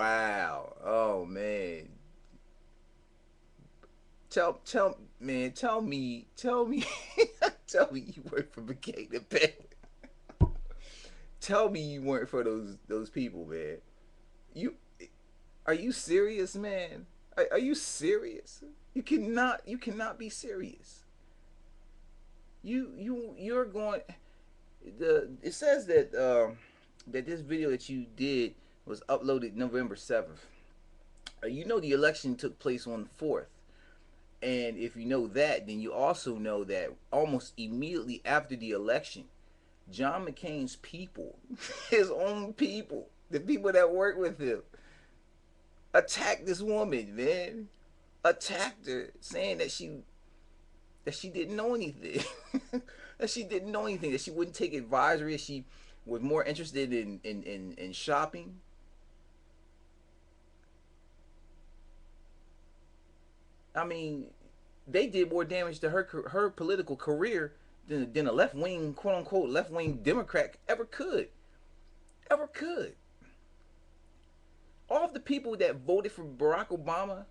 Wow. Oh man. Tell me, tell me you work for McCain and Penn. Tell me you weren't for those people, man. You are you serious, man? Are you serious? You cannot be serious. You're going. It says that that this video that you did was uploaded November 7th. You know the election took place on the 4th. And if you know that, then you also know that almost immediately after the election, John McCain's people, his own people, the people that work with him, attacked this woman, man. Attacked her, saying that she didn't know anything. That she didn't know anything, that she wouldn't take advisory, that she was more interested in shopping. I mean, they did more damage to her political career than a left wing, quote unquote, left wing Democrat ever could. Ever could. All of the people that voted for Barack Obama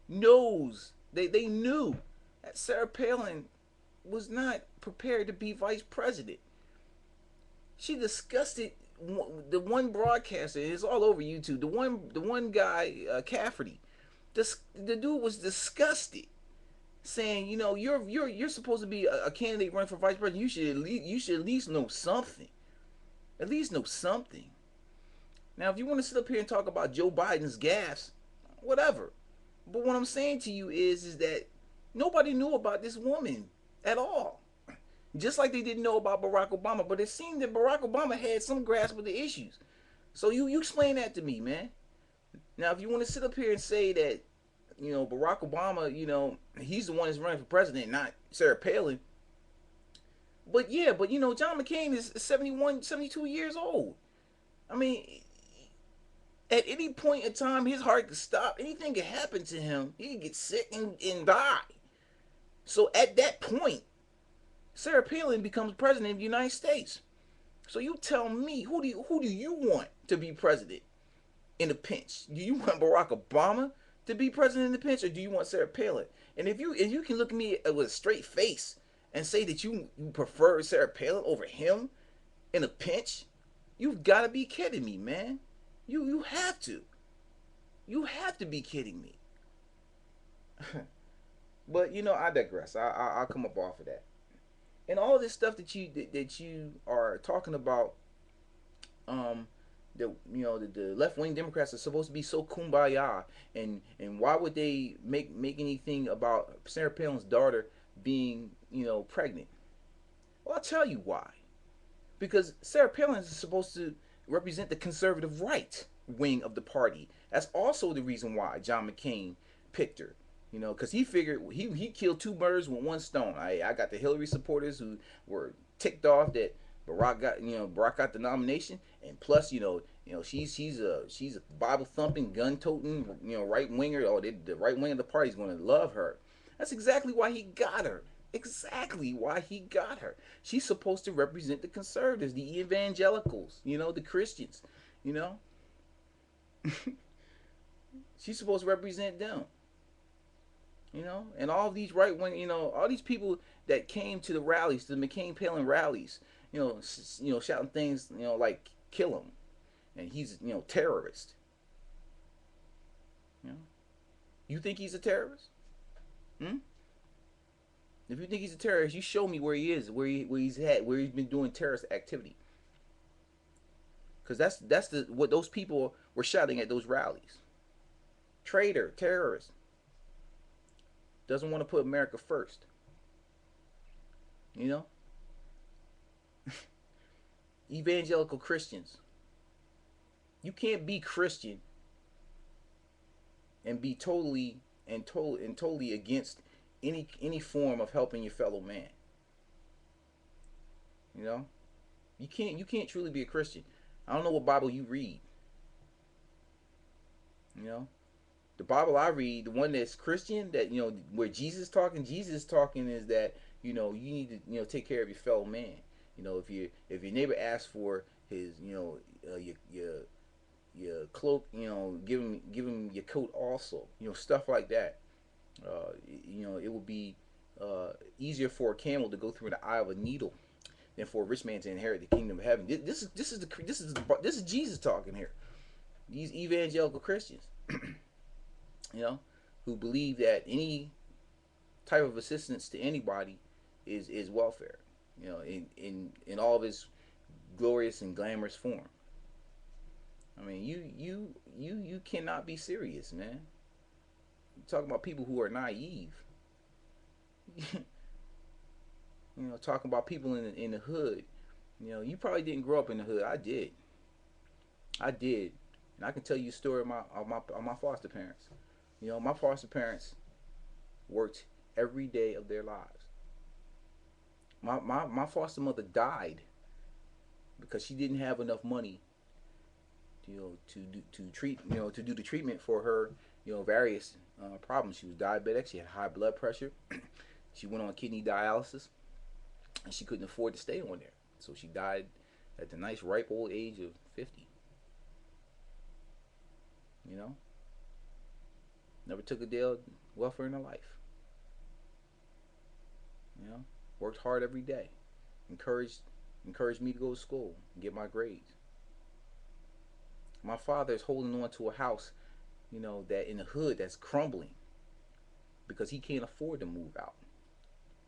knows they knew that Sarah Palin was not prepared to be vice president. She discussed it. The one broadcaster, it's all over YouTube. The one guy, Cafferty, the dude was disgusted, saying, you're supposed to be a candidate running for vice president. You should at least know something. At least know something. Now, if you want to sit up here and talk about Joe Biden's gaffes, whatever. But what I'm saying to you is that nobody knew about this woman at all. Just like they didn't know about Barack Obama, but it seemed that Barack Obama had some grasp of the issues. So you explain that to me, man. Now, if you want to sit up here and say that, Barack Obama, he's the one that's running for president, not Sarah Palin. But yeah, John McCain is 71, 72 years old. I mean, at any point in time, his heart could stop. Anything could happen to him. He could get sick and die. So at that point, Sarah Palin becomes president of the United States. So you tell me, who do you want to be president in a pinch? Do you want Barack Obama to be president in the pinch, or do you want Sarah Palin? And if you can look at me with a straight face and say that you prefer Sarah Palin over him in a pinch, you've got to be kidding me, man. You have to. You have to be kidding me. But I digress. I'll come up off of that. And all this stuff that you are talking about, the left wing Democrats are supposed to be so kumbaya, and why would they make anything about Sarah Palin's daughter being pregnant? Well, I'll tell you why. Because Sarah Palin is supposed to represent the conservative right wing of the party. That's also the reason why John McCain picked her. Because he figured he killed two birds with one stone. I got the Hillary supporters who were ticked off that Barack got the nomination, and plus she's a Bible thumping, gun toting right winger. Oh, the right wing of the party is going to love her. That's exactly why he got her. Exactly why he got her. She's supposed to represent the conservatives, the evangelicals, the Christians. You know, she's supposed to represent them. And all these right wing, all these people that came to the rallies, to the McCain Palin rallies, shouting things, like kill him, and he's, terrorist. You know, you think he's a terrorist? Hmm? If you think he's a terrorist, you show me where he is, where he's at, where he's been doing terrorist activity. Because that's what those people were shouting at those rallies. Traitor, terrorist. Doesn't want to put America first. You know? Evangelical Christians. You can't be Christian and be totally against any form of helping your fellow man. You know? You can't truly be a Christian. I don't know what Bible you read. You know? The Bible I read, the one that's Christian, that where Jesus is talking is that you need to take care of your fellow man. If your neighbor asks for his your cloak, give him your coat also, stuff like that. It would be easier for a camel to go through the eye of a needle than for a rich man to inherit the kingdom of heaven. This is Jesus talking here. These evangelical Christians, you know, who believe that any type of assistance to anybody is welfare, in all of its glorious and glamorous form. I mean, you cannot be serious, man. You talking about people who are naive. Talking about people in the hood. You probably didn't grow up in the hood. I did. I did, and I can tell you a story of my foster parents. My foster parents worked every day of their lives. My foster mother died because she didn't have enough money, to treat, to do the treatment for her, various problems. She was diabetic. She had high blood pressure. She went on kidney dialysis, and she couldn't afford to stay on there. So she died at the nice ripe old age of 50. Never took a day of welfare in her life. Worked hard every day. Encouraged me to go to school and get my grades. My father is holding on to a house, that in the hood that's crumbling because he can't afford to move out.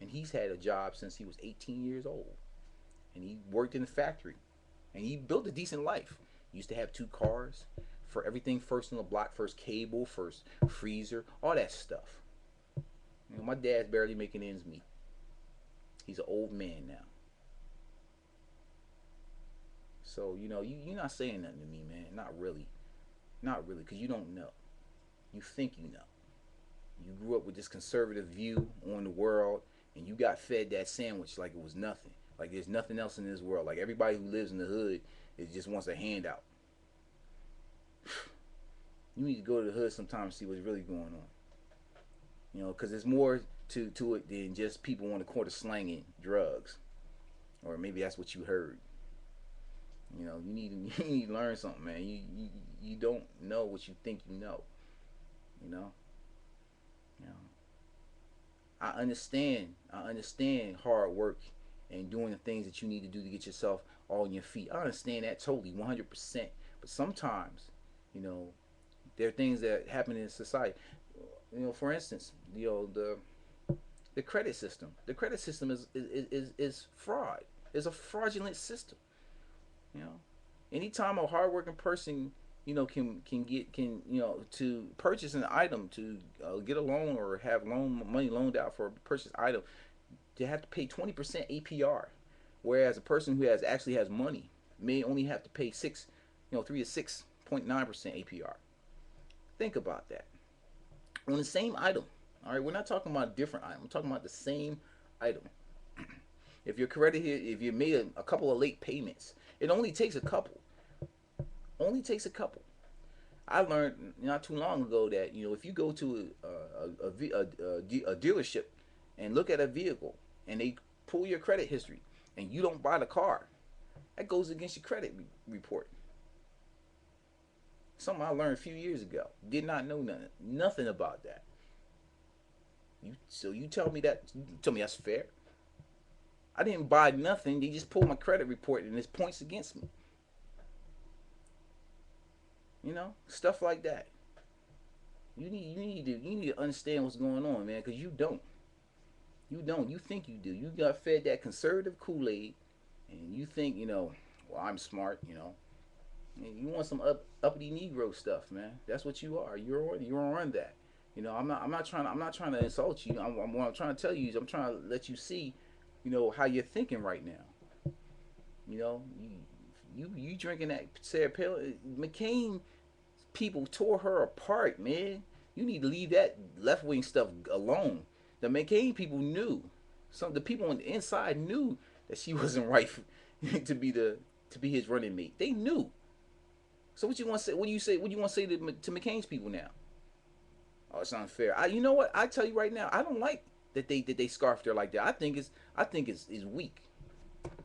And he's had a job since he was 18 years old. And he worked in the factory. And he built a decent life. He used to have 2 cars for everything first on the block, first cable, first freezer, all that stuff. My dad's barely making ends meet. He's an old man now. So, you're not saying nothing to me, man. Not really. Not really, because you don't know. You think you know. You grew up with this conservative view on the world, and you got fed that sandwich like it was nothing. Like there's nothing else in this world. Like everybody who lives in the hood just wants a handout. You need to go to the hood sometime and see what's really going on. Because there's more to it than just people on the corner slanging drugs. Or maybe that's what you heard. You need to learn something, man. You don't know what you think you know. I understand hard work and doing the things that you need to do to get yourself all on your feet. I understand that totally, 100%. But sometimes, there are things that happen in society. For instance, the credit system. The credit system is fraud. It's a fraudulent system. Anytime a hardworking person, can to purchase an item, to get a loan or have money loaned out for a purchased item, they have to pay 20% APR, whereas a person who actually has money may only have to pay 3 to 6.9% APR. Think about that. On the same item, all right, we're not talking about a different item. We're talking about the same item. If your credit here, if you made a couple of late payments, it only takes a couple. Only takes a couple. I learned not too long ago that if you go to a dealership and look at a vehicle and they pull your credit history and you don't buy the car, that goes against your credit report. Something I learned a few years ago. Did not know nothing about that. So you tell me that's fair? I didn't buy nothing. They just pulled my credit report and there's points against me. Stuff like that. You need to understand what's going on, man, because you don't. You think you do. You got fed that conservative Kool-Aid, and you think well, I'm smart. You want some uppity Negro stuff, man. That's what you are. You're on that. I'm not trying to insult you. What I'm trying to tell you is I'm trying to let you see, how you're thinking right now. You drinking that Sarah Palin. McCain people tore her apart, man. You need to leave that left wing stuff alone. The McCain people knew. The people on the inside knew that she wasn't right to be his running mate. They knew. So what you want to say? What do you say? What do you want to say to McCain's people now? Oh, it's unfair. You know what? I tell you right now, I don't like that they scarfed her like that. I think it's weak.